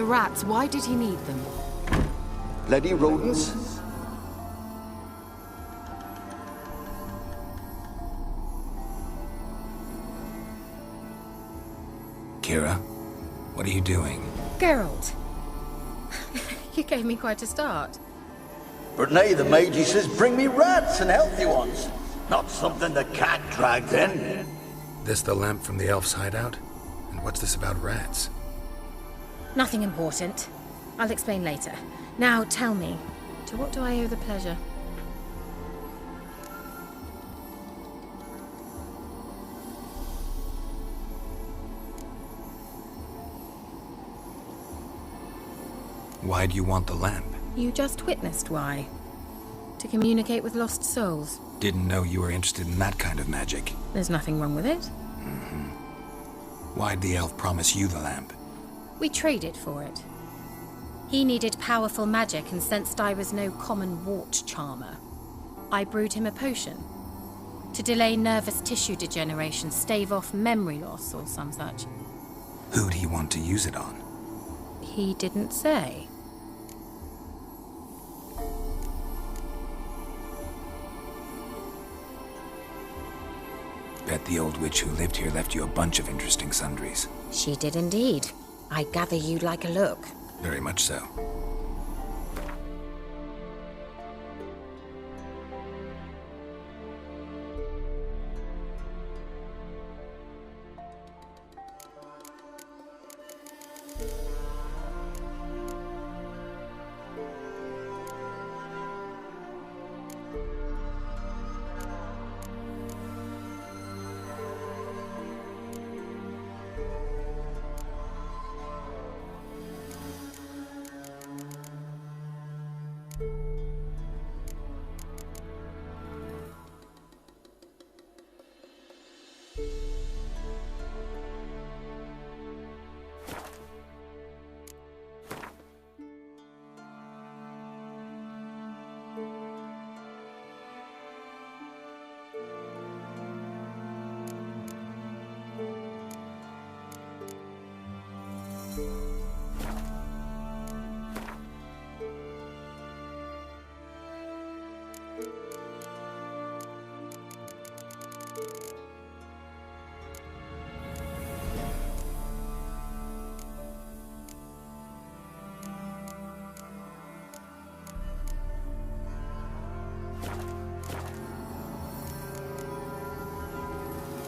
The rats, why did he need them? Bloody rodents. Kira, what are you doing? Geralt. You gave me quite a start. But nay, the mage says bring me rats and healthy ones. Not something the cat dragged in. This the lamp from the elf's hideout? And what's this about rats? Nothing important. I'll explain later. Now tell me, to what do I owe the pleasure? Why do you want the lamp? You just witnessed why. To communicate with lost souls. Didn't know you were interested in that kind of magic. There's nothing wrong with it. Mm-hmm. Why'd the elf promise you the lamp? We traded for it. He needed powerful magic and sensed I was no common wart charmer. I brewed him a potion. To delay nervous tissue degeneration, stave off memory loss or some such. Who'd he want to use it on? He didn't say. Bet the old witch who lived here left you a bunch of interesting sundries. She did indeed. I gather you'd like a look. Very much so.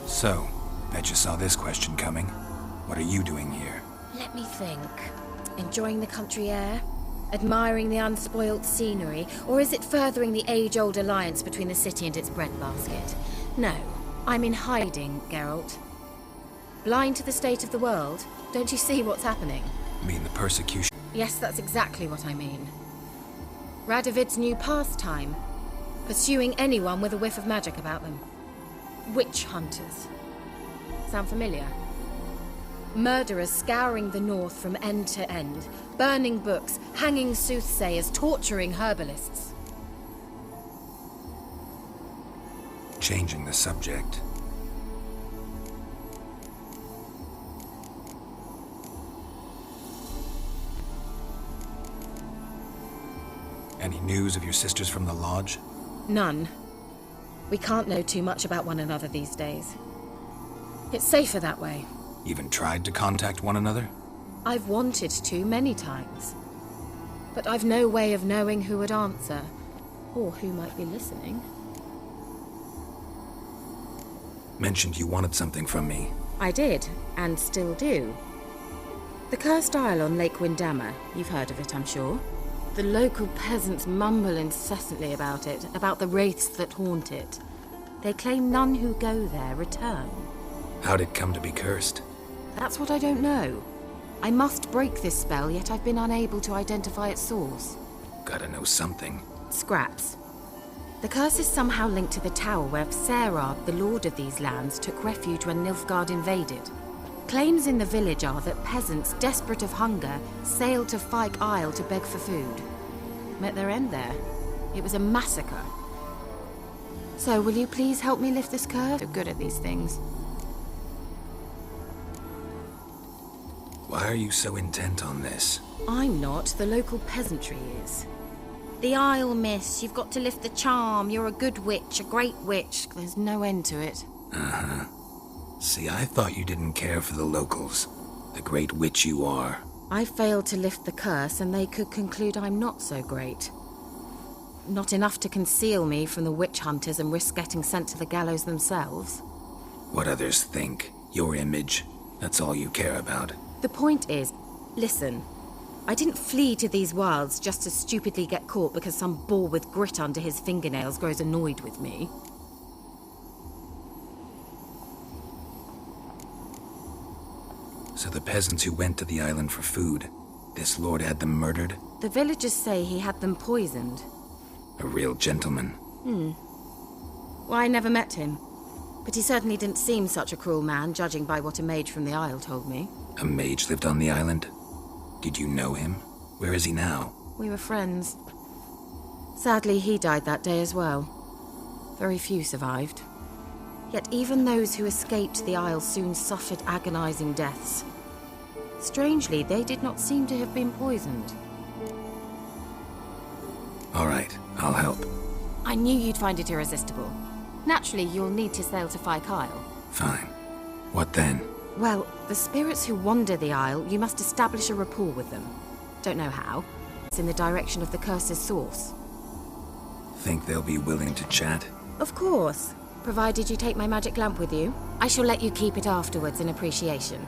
So, bet you saw this question coming. What are you doing here? Let me think. Enjoying the country air? Admiring the unspoilt scenery? Or is it furthering the age-old alliance between the city and its breadbasket? No, I'm in hiding, Geralt. Blind to the state of the world? Don't you see what's happening? You mean the persecution? Yes, that's exactly what I mean. Radovid's new pastime. Pursuing anyone with a whiff of magic about them. Witch hunters. Sound familiar? Murderers scouring the north from end to end, burning books, hanging soothsayers, torturing herbalists. Changing the subject. Any news of your sisters from the lodge? None. We can't know too much about one another these days. It's safer that way. Even tried to contact one another? I've wanted to many times. But I've no way of knowing who would answer, or who might be listening. Mentioned you wanted something from me. I did, and still do. The Cursed Isle on Lake Windammer. You've heard of it, I'm sure. The local peasants mumble incessantly about it, about the wraiths that haunt it. They claim none who go there return. How'd it come to be cursed? That's what I don't know. I must break this spell, yet I've been unable to identify its source. Gotta know something. Scraps. The curse is somehow linked to the tower where Serard, the lord of these lands, took refuge when Nilfgaard invaded. Claims in the village are that peasants, desperate of hunger, sailed to Fisk Isle to beg for food. Met their end there. It was a massacre. So, will you please help me lift this curse? You're good at these things. Why are you so intent on this? I'm not, the local peasantry is. The Isle, miss. You've got to lift the charm. You're a good witch, a great witch. There's no end to it. Uh-huh. See, I thought you didn't care for the locals. The great witch you are. I failed to lift the curse, and they could conclude I'm not so great. Not enough to conceal me from the witch hunters and risk getting sent to the gallows themselves. What others think, your image, that's all you care about. The point is, listen, I didn't flee to these wilds just to stupidly get caught because some boar with grit under his fingernails grows annoyed with me. So the peasants who went to the island for food, this lord had them murdered? The villagers say he had them poisoned. A real gentleman. Well, I never met him. But he certainly didn't seem such a cruel man, judging by what a mage from the Isle told me. A mage lived on the island? Did you know him? Where is he now? We were friends. Sadly, he died that day as well. Very few survived. Yet even those who escaped the Isle soon suffered agonizing deaths. Strangely, they did not seem to have been poisoned. All right, I'll help. I knew you'd find it irresistible. Naturally, you'll need to sail to Fisk. Fine. What then? Well, the spirits who wander the Isle, you must establish a rapport with them. Don't know how. It's in the direction of the curse's source. Think they'll be willing to chat? Of course. Provided you take my magic lamp with you. I shall let you keep it afterwards in appreciation.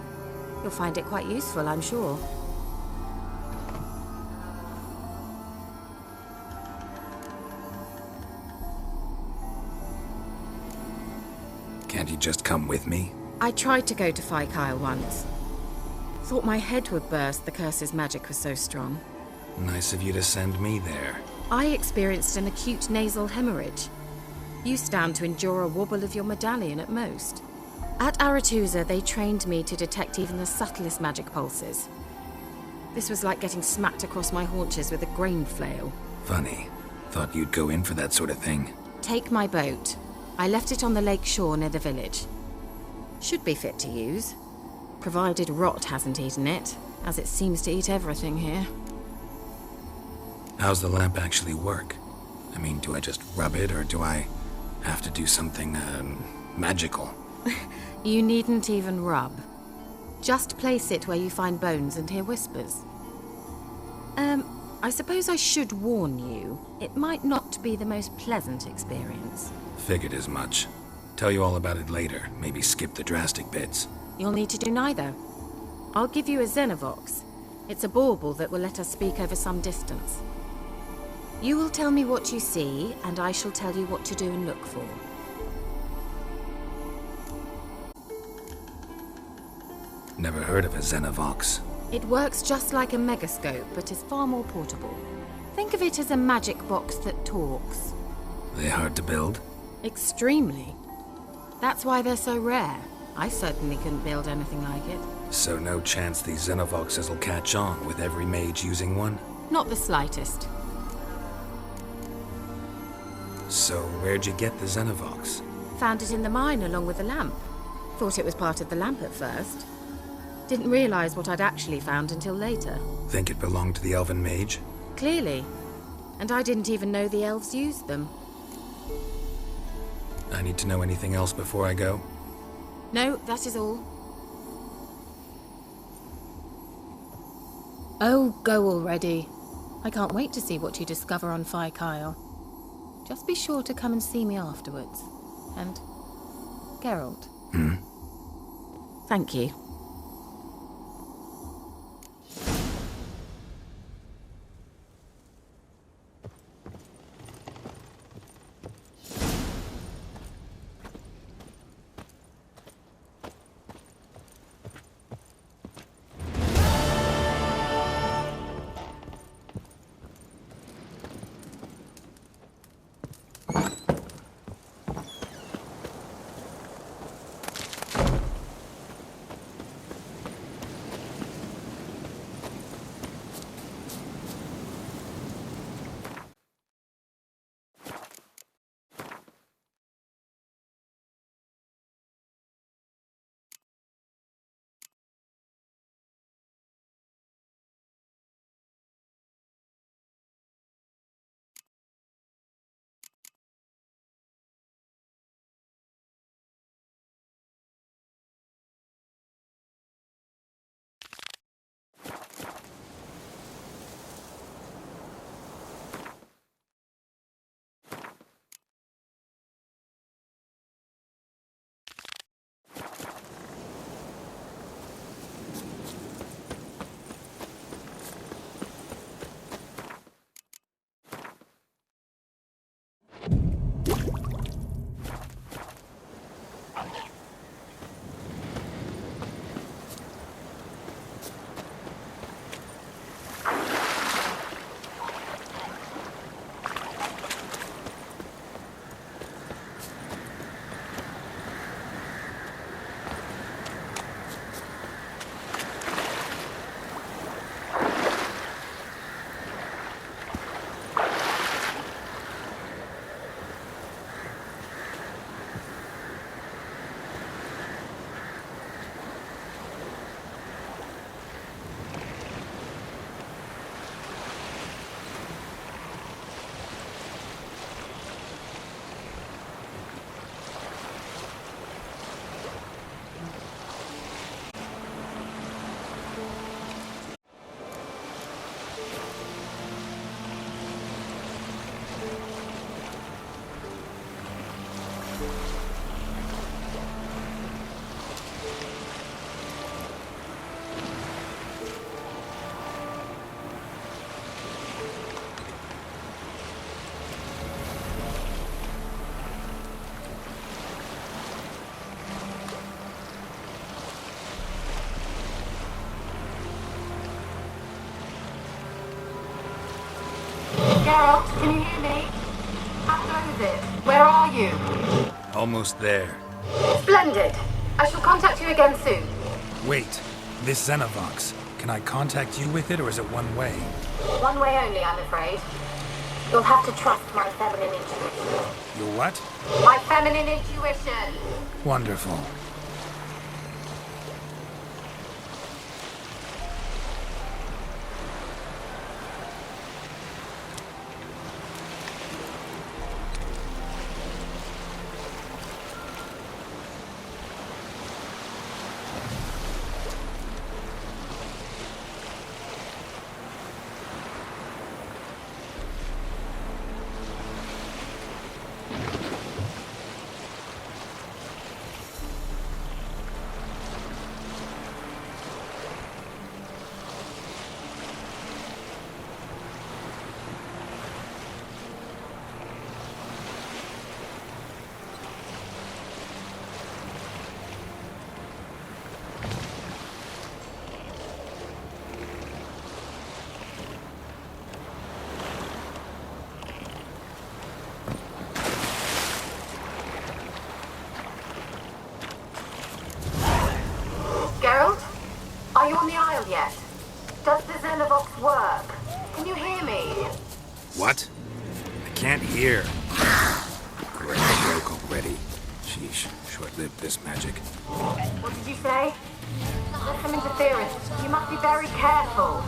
You'll find it quite useful, I'm sure. Can't you just come with me? I tried to go to Fisk once. Thought my head would burst, the curse's magic was so strong. Nice of you to send me there. I experienced an acute nasal hemorrhage. You stand to endure a wobble of your medallion at most. At Aretusa, they trained me to detect even the subtlest magic pulses. This was like getting smacked across my haunches with a grain flail. Funny. Thought you'd go in for that sort of thing. Take my boat. I left it on the lake shore near the village. Should be fit to use, provided rot hasn't eaten it, as it seems to eat everything here. How's the lamp actually work? I mean, do I just rub it, or do I have to do something, magical? You needn't even rub. Just place it where you find bones and hear whispers. I suppose I should warn you, it might not be the most pleasant experience. Figured as much. Tell you all about it later, maybe skip the drastic bits. You'll need to do neither. I'll give you a Xenovox. It's a bauble that will let us speak over some distance. You will tell me what you see, and I shall tell you what to do and look for. Never heard of a Xenovox. It works just like a megascope, but is far more portable. Think of it as a magic box that talks. They hard to build? Extremely. That's why they're so rare. I certainly couldn't build anything like it. So no chance these Xenovoxes will catch on with every mage using one? Not the slightest. So where'd you get the Xenovox? Found it in the mine along with the lamp. Thought it was part of the lamp at first. Didn't realize what I'd actually found until later. Think it belonged to the elven mage? Clearly. And I didn't even know the elves used them. I need to know anything else before I go? No, that is all. Oh, go already. I can't wait to see what you discover on Fisk. Just be sure to come and see me afterwards. And Geralt. Thank you. Geralt, can you hear me? How goes it? Where are you? Almost there. Splendid. I shall contact you again soon. Wait, this Xenovox, can I contact you with it or is it one way? One way only, I'm afraid. You'll have to trust my feminine intuition. Your what? My feminine intuition! Wonderful. Geralt? Are you on the Isle yet? Does the Xenovox work? Can you hear me? What? I can't hear. Great, broke already. Sheesh, short-lived this magic. What did you say? There's some interference. You must be very careful.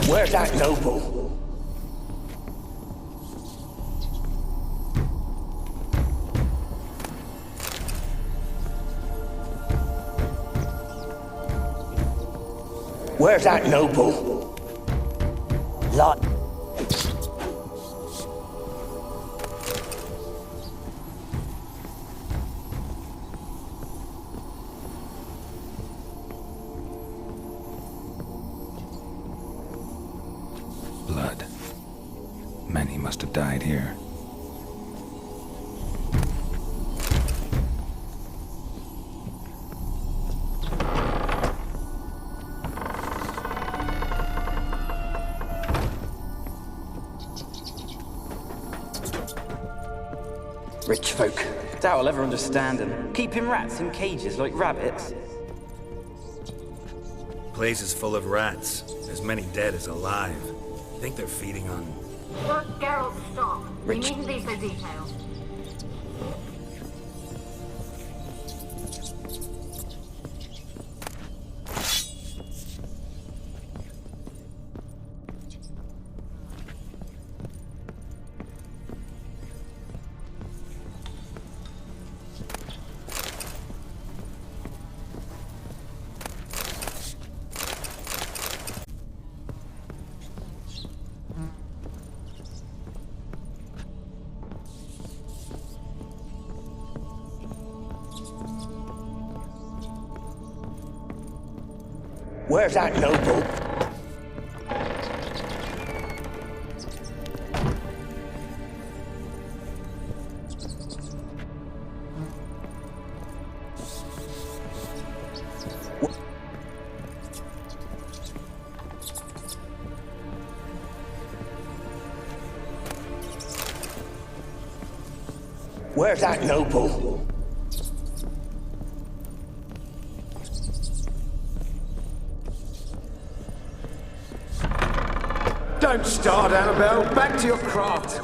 Where's that noble? Where's that noble? Lot. Blood. Many must have died here. Rich folk. Doubt I'll ever understand them. Keeping rats in cages like rabbits. Place is full of rats. As many dead as alive. Think they're feeding on... Geralt, stop. Rich. You needn't be so detailed. Where's that noble? Where's that noble? Don't start, Annabelle. Back to your craft.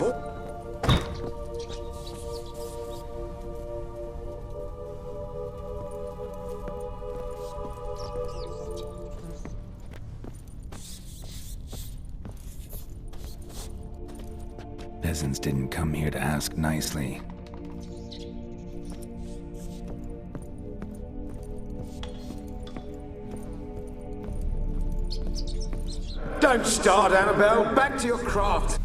Peasants didn't come here to ask nicely. Don't start, Annabelle. Back to your craft.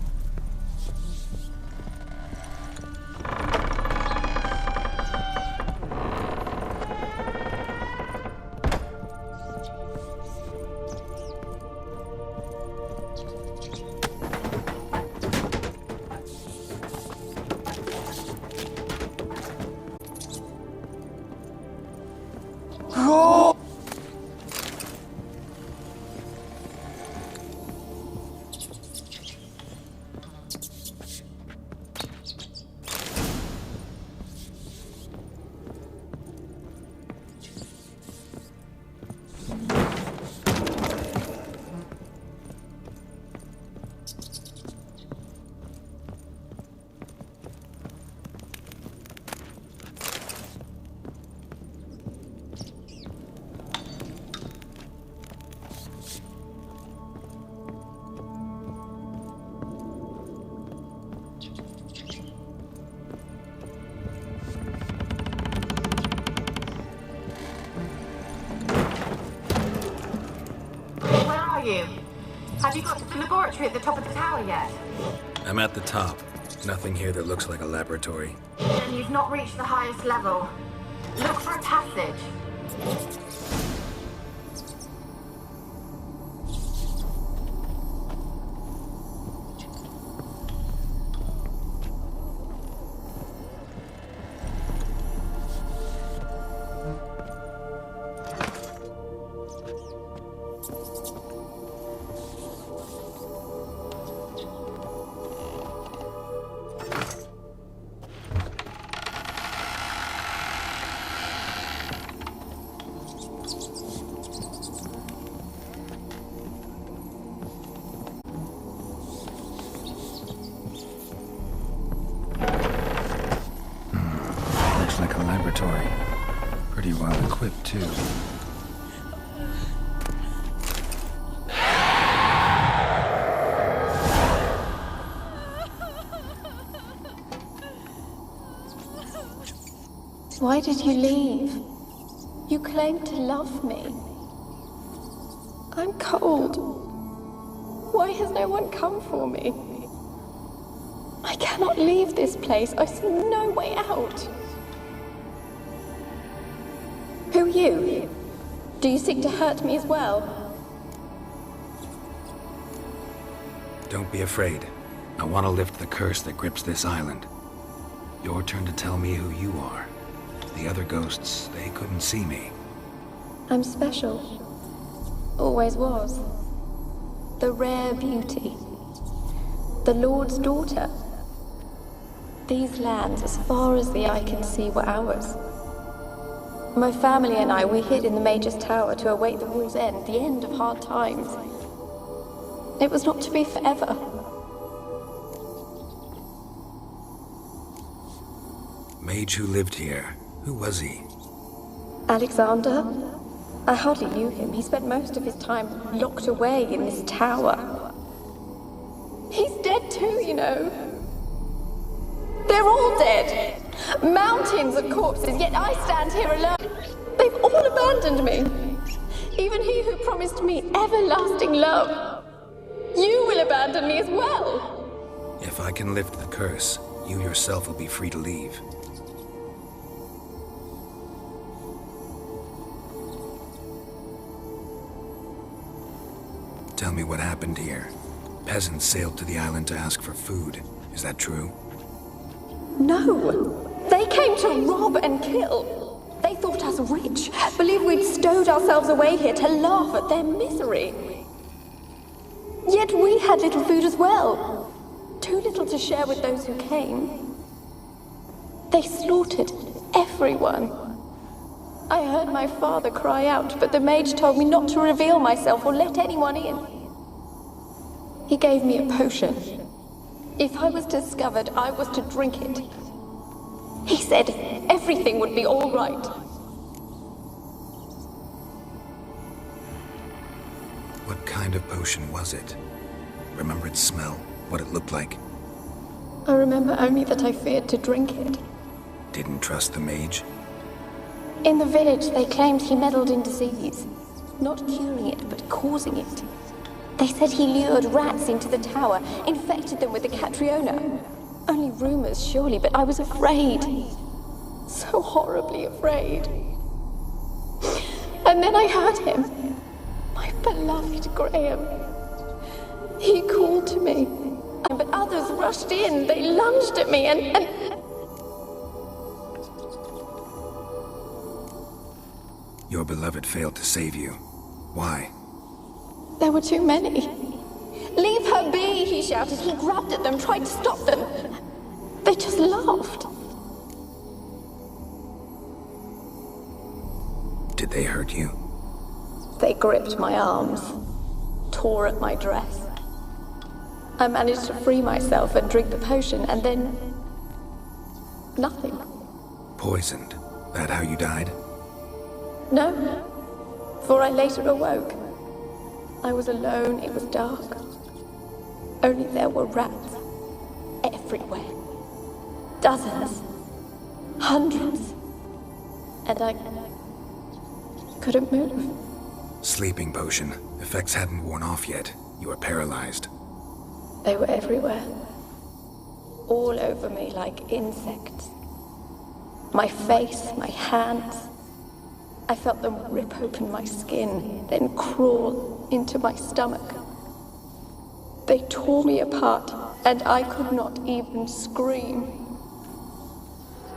You? Have you got to the laboratory at the top of the tower yet? I'm at the top. Nothing here that looks like a laboratory. Then you've not reached the highest level. Look for a passage. Like a laboratory. Pretty well equipped, too. Why did you leave? You claimed to love me. I'm cold. Why has no one come for me? I cannot leave this place. I see no way out. Who are you? Do you seek to hurt me as well? Don't be afraid. I want to lift the curse that grips this island. Your turn to tell me who you are. The other ghosts, they couldn't see me. I'm special. Always was. The rare beauty. The Lord's daughter. These lands, as far as the eye can see, were ours. My family and I, we hid in the Major's Tower to await the war's end, the end of hard times. It was not to be forever. Mage who lived here. Who was he? Alexander? I hardly knew him. He spent most of his time locked away in this tower. He's dead too, you know. They're all dead. Mountains of corpses, yet I stand here alone. They've all abandoned me. Even he who promised me everlasting love. You will abandon me as well. If I can lift the curse, you yourself will be free to leave. Tell me what happened here. Peasants sailed to the island to ask for food. Is that true? No. They came to rob and kill. They thought us rich, believed we'd stowed ourselves away here to laugh at their misery. Yet we had little food as well. Too little to share with those who came. They slaughtered everyone. I heard my father cry out, but the mage told me not to reveal myself or let anyone in. He gave me a potion. If I was discovered, I was to drink it. He said everything would be all right. What kind of potion was it? Remember its smell? What it looked like? I remember only that I feared to drink it. Didn't trust the mage? In the village, they claimed he meddled in disease. Not curing it, but causing it. They said he lured rats into the tower, infected them with the Catriona. Only rumors, surely, but I was afraid. So horribly afraid. And then I heard him. My beloved Graham. He called to me. But others rushed in. They lunged at me and... Your beloved failed to save you. Why? There were too many. Leave her be, he shouted. He grabbed at them, tried to stop them. They just laughed. Did they hurt you? They gripped my arms, tore at my dress. I managed to free myself and drink the potion, and then... nothing. Poisoned. That how you died? No, for I later awoke. I was alone, it was dark. Only there were rats. Everywhere. Dozens. Hundreds. And I couldn't move. Sleeping potion. Effects hadn't worn off yet. You were paralyzed. They were everywhere. All over me like insects. My face, my hands. I felt them rip open my skin, then crawl into my stomach. They tore me apart, and I could not even scream.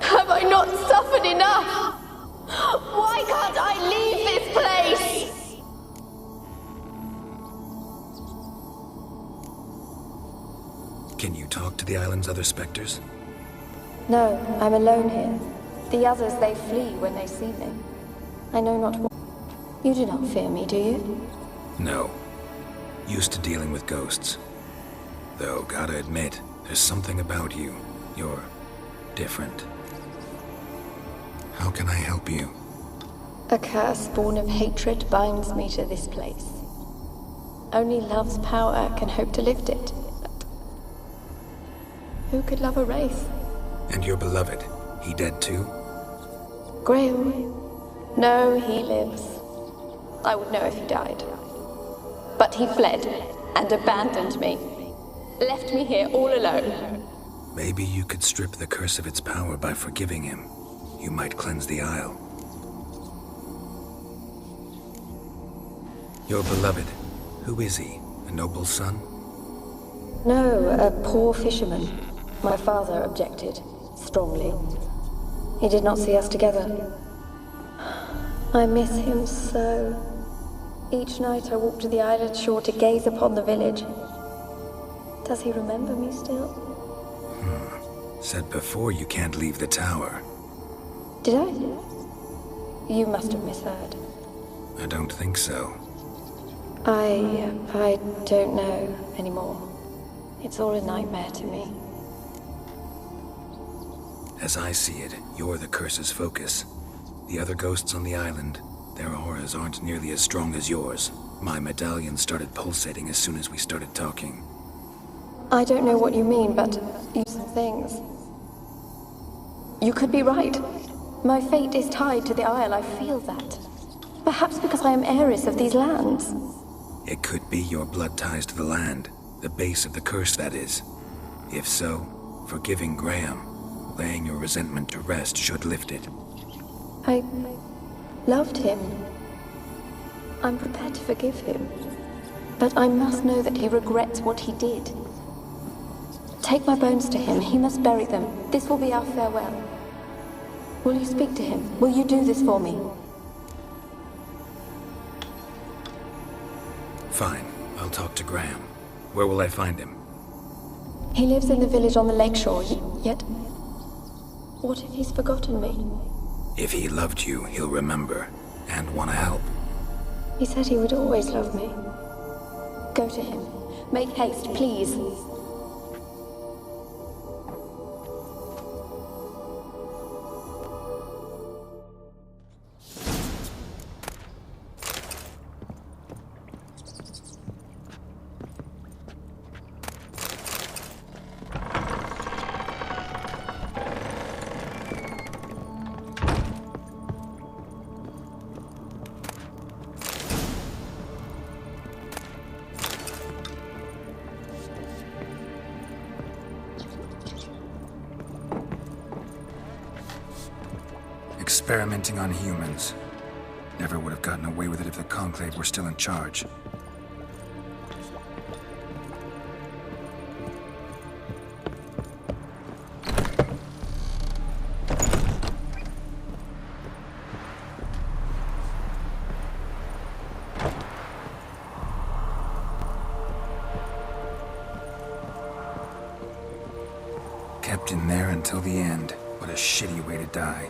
Have I not suffered enough? Why can't I leave this place? Can you talk to the island's other specters? No, I'm alone here. The others, they flee when they see me. I know not why. You do not fear me, do you? No. Used to dealing with ghosts. Though, gotta admit, there's something about you. You're different. How can I help you? A curse born of hatred binds me to this place. Only love's power can hope to lift it. But who could love a wraith? And your beloved, he dead too? Graham? No, he lives. I would know if he died. But he fled and abandoned me. Left me here all alone. Maybe you could strip the curse of its power by forgiving him. You might cleanse the Isle. Your beloved, who is he? A noble son? No, a poor fisherman. My father objected, strongly. He did not see us together. I miss him so. Each night I walk to the island shore to gaze upon the village. Does he remember me still? Said before you can't leave the tower. Did I? You must have misheard. I don't think so. I don't know anymore. It's all a nightmare to me. As I see it, you're the curse's focus. The other ghosts on the island, their auras aren't nearly as strong as yours. My medallion started pulsating as soon as we started talking. I don't know what you mean, but some things. You could be right. My fate is tied to the Isle, I feel that. Perhaps because I am heiress of these lands. It could be your blood ties to the land, the base of the curse, that is. If so, forgiving Graham, laying your resentment to rest should lift it. I loved him. I'm prepared to forgive him. But I must know that he regrets what he did. Take my bones to him. He must bury them. This will be our farewell. Will you speak to him? Will you do this for me? Fine. I'll talk to Graham. Where will I find him? He lives in the village on the lakeshore, yet... What if he's forgotten me? If he loved you, he'll remember, and want to help. He said he would always love me. Go to him. Make haste, please. Experimenting on humans. Never would have gotten away with it if the Conclave were still in charge. Kept in there until the end. What a shitty way to die.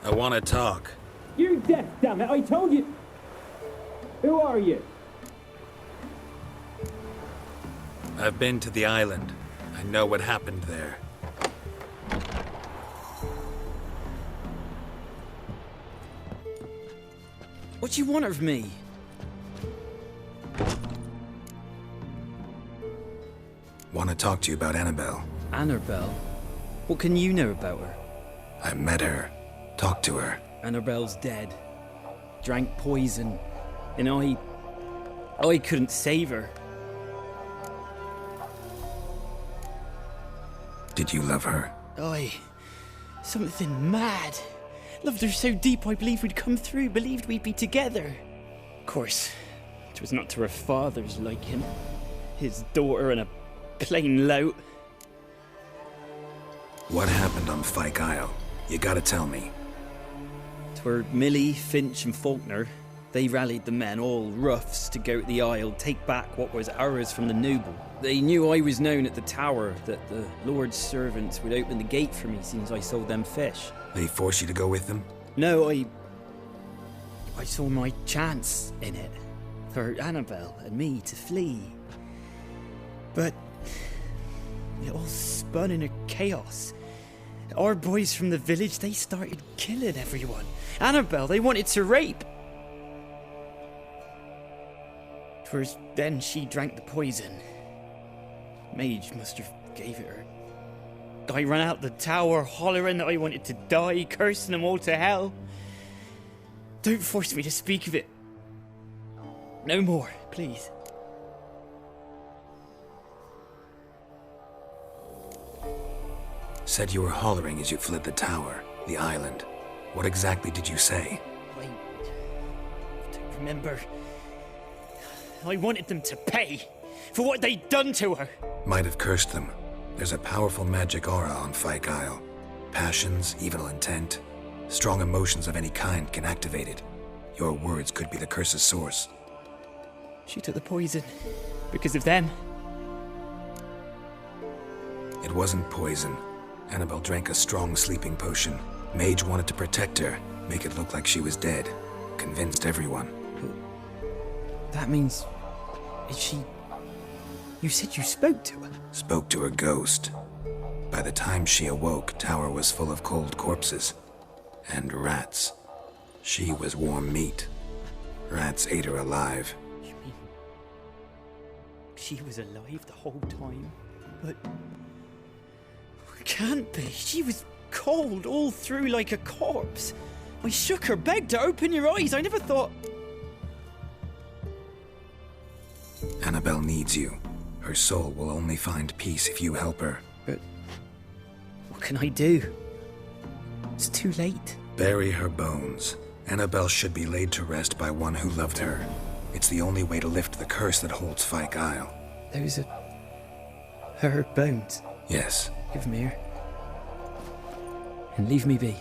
I want to talk. You're deaf, damn it! I told you. Who are you? I've been to the island. I know what happened there. What do you want of me? Want to talk to you about Annabelle. Annabelle? What can you know about her? I met her. Talked to her. Annabelle's dead. Drank poison. And I couldn't save her. Did you love her? Something mad. Loved her so deep I believed we'd come through, believed we'd be together. Of course, it was not to her father's liking. His daughter and a plain lout. What happened on Fisk Isle? You gotta tell me. 'Twere Millie, Finch and Faulkner. They rallied the men, all roughs, to go to the Isle, take back what was ours from the noble. They knew I was known at the tower, that the Lord's servants would open the gate for me since I sold them fish. They forced you to go with them? No, I saw my chance in it. For Annabelle and me to flee. But it all spun in a chaos. Our boys from the village, they started killing everyone. Annabelle, they wanted to rape. 'Twas then she drank the poison. Mage must have gave it her. I ran out the tower hollering that I wanted to die, cursing them all to hell. Don't force me to speak of it. No more, please. Said you were hollering as you fled the tower, the island. What exactly did you say? I don't remember. I wanted them to pay for what they'd done to her. Might have cursed them. There's a powerful magic aura on Fisk Isle. Passions, evil intent, strong emotions of any kind can activate it. Your words could be the curse's source. She took the poison because of them. It wasn't poison. Annabelle drank a strong sleeping potion. Mage wanted to protect her, make it look like she was dead. Convinced everyone. That means... Is she... You said you spoke to her? Spoke to her ghost. By the time she awoke, tower was full of cold corpses. And rats. She was warm meat. Rats ate her alive. You mean... She was alive the whole time? But... Can't be. She was cold all through like a corpse. I shook her, begged her, open your eyes. I never thought... Annabelle needs you. Her soul will only find peace if you help her. But... What can I do? It's too late. Bury her bones. Annabelle should be laid to rest by one who loved her. It's the only way to lift the curse that holds Fisk Isle. Those are Her bones. Yes. Give them here. And leave me be.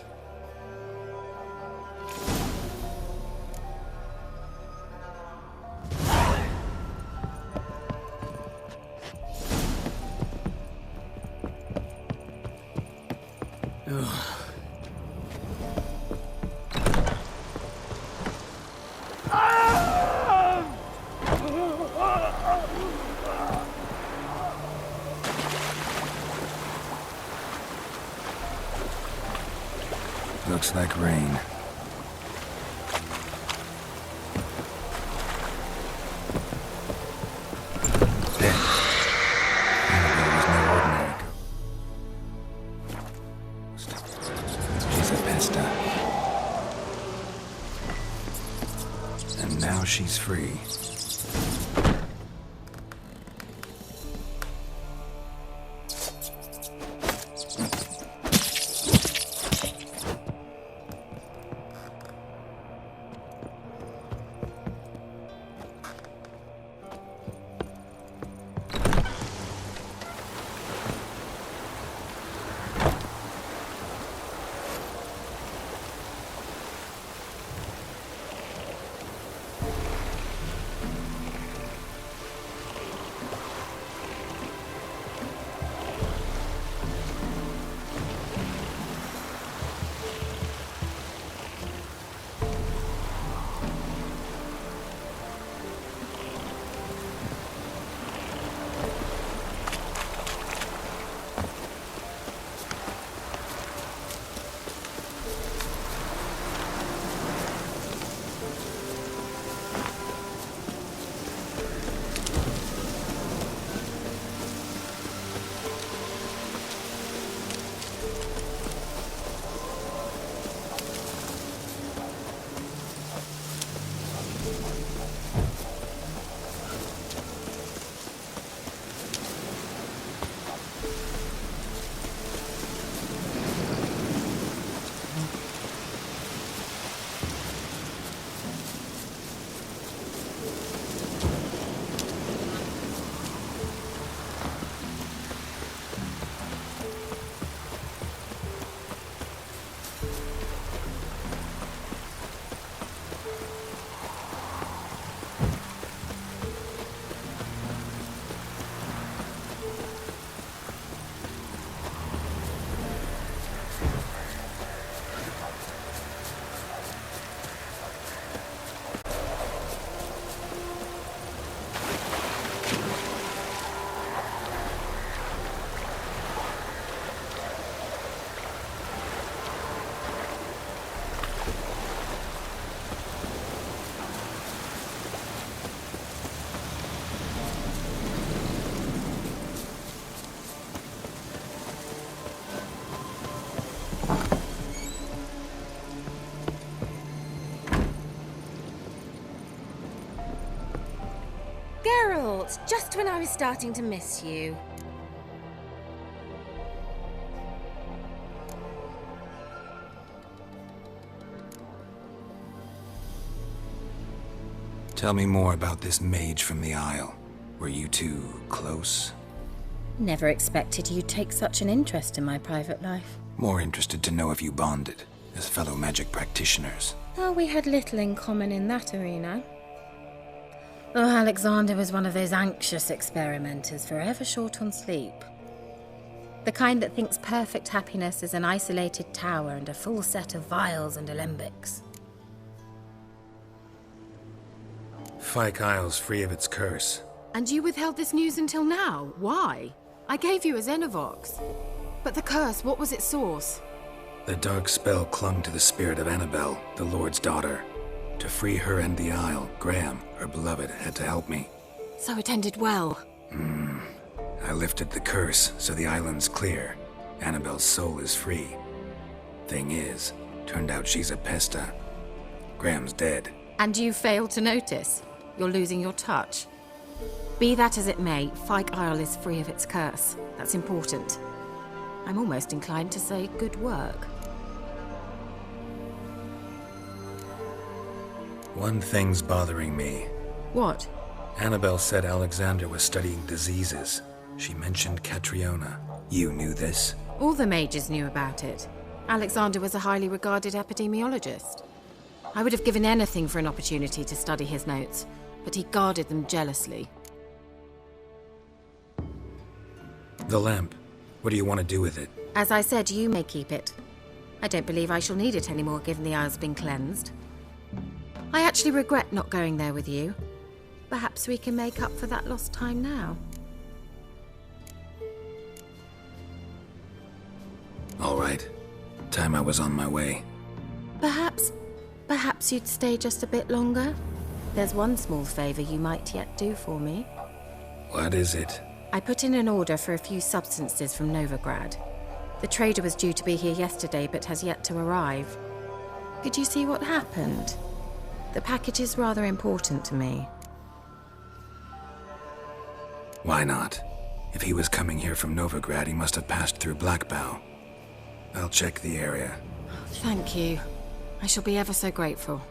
Looks like rain. Dead. Annabelle was no ordinary ghost. She's a pesta. And now she's free. Geralt, just when I was starting to miss you. Tell me more about this mage from the Isle. Were you two close? Never expected you'd take such an interest in my private life. More interested to know if you bonded, as fellow magic practitioners. Oh, we had little in common in that arena. Oh, Alexander was one of those anxious experimenters, forever short on sleep. The kind that thinks perfect happiness is an isolated tower and a full set of vials and alembics. Fyke Isle's free of its curse. And you withheld this news until now? Why? I gave you a Xenovox. But the curse, what was its source? The dark spell clung to the spirit of Annabelle, the Lord's daughter. To free her and the Isle, Graham, her beloved, had to help me. So it ended well. I lifted the curse, so the island's clear. Annabelle's soul is free. Thing is, turned out she's a pesta. Graham's dead. And you failed to notice? You're losing your touch. Be that as it may, Fyke Isle is free of its curse. That's important. I'm almost inclined to say good work. One thing's bothering me. What? Annabelle said Alexander was studying diseases. She mentioned Catriona. You knew this? All the mages knew about it. Alexander was a highly regarded epidemiologist. I would have given anything for an opportunity to study his notes, but he guarded them jealously. The lamp. What do you want to do with it? As I said, you may keep it. I don't believe I shall need it anymore, given the Isle's been cleansed. I actually regret not going there with you. Perhaps we can make up for that lost time now. All right. Time I was on my way. Perhaps you'd stay just a bit longer? There's one small favor you might yet do for me. What is it? I put in an order for a few substances from Novigrad. The trader was due to be here yesterday, but has yet to arrive. Could you see what happened? The package is rather important to me. Why not? If he was coming here from Novigrad, he must have passed through Blackbow. I'll check the area. Thank you. I shall be ever so grateful.